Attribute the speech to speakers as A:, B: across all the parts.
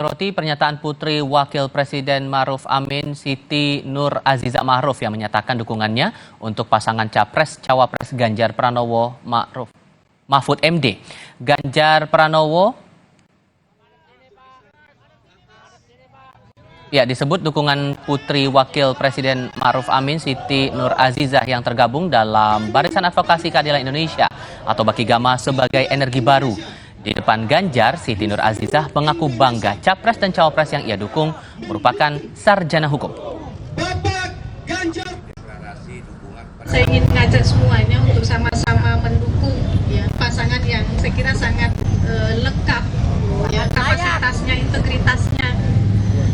A: Roti pernyataan Putri Wakil Presiden Ma'ruf Amin Siti Nur Aziza Ma'ruf yang menyatakan dukungannya untuk pasangan Capres-Cawapres Ganjar Pranowo Mahfud MD. Ganjar Pranowo disebut dukungan Putri Wakil Presiden Ma'ruf Amin Siti Nur Azizah yang tergabung dalam Barisan Advokasi Keadilan Indonesia atau Bakigama sebagai energi baru. Di depan Ganjar, Siti Nur Azizah mengaku bangga Capres dan Cawapres yang ia dukung merupakan sarjana hukum.
B: Bapak Ganjar.
C: Saya ingin mengajak semuanya untuk sama-sama mendukung pasangan yang saya kira sangat lengkap, kapasitasnya, integritasnya.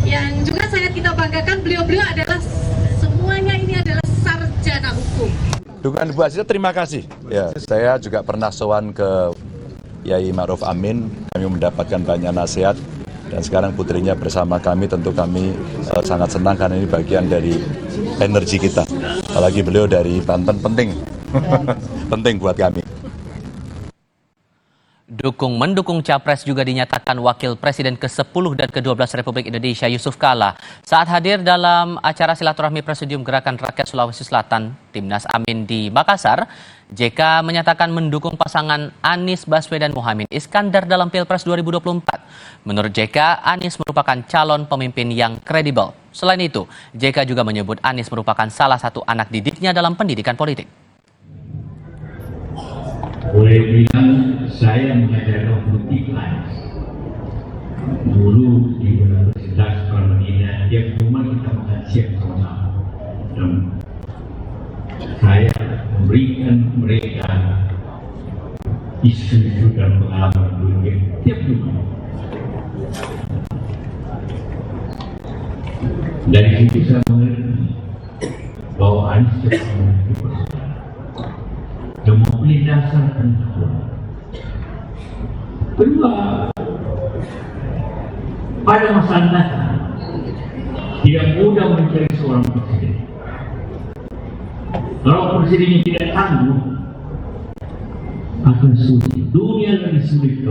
C: Yang juga sangat kita banggakan, beliau-beliau adalah semuanya ini adalah sarjana hukum.
D: Dukungan Bu Azizah, terima kasih. Ya, saya juga pernah sowan ke Yai Ma'ruf Amin, kami mendapatkan banyak nasihat dan sekarang putrinya bersama kami, tentu kami sangat senang karena ini bagian dari energi kita. Apalagi beliau dari Banten, penting penting buat kami.
A: Mendukung Capres juga dinyatakan Wakil Presiden ke-10 dan ke-12 Republik Indonesia Yusuf Kala saat hadir dalam acara silaturahmi Presidium Gerakan Rakyat Sulawesi Selatan Timnas Amin di Makassar. JK menyatakan mendukung pasangan Anies Baswedan Muhaimin Iskandar dalam Pilpres 2024. Menurut JK, Anies merupakan calon pemimpin yang kredibel. Selain itu, JK juga menyebut Anies merupakan salah satu anak didiknya dalam pendidikan politik.
E: Boleh bilang saya mengajarkan politik Anies. Dulu di Universitas Paramadina, tiap rumah kita makan siang sama. Dan saya memberikan mereka isu-isu dan pengalaman dunia tiap rumah. Dari situ saya mengerti bahwa Anies cepat memiliki persoalan yang mempunyai dasar pengetahuan. Kedua, pada masa datang tidak mudah mencari seorang presiden. Kalau presidennya tidak tangguh, akan sulit. Dunia lebih sulit.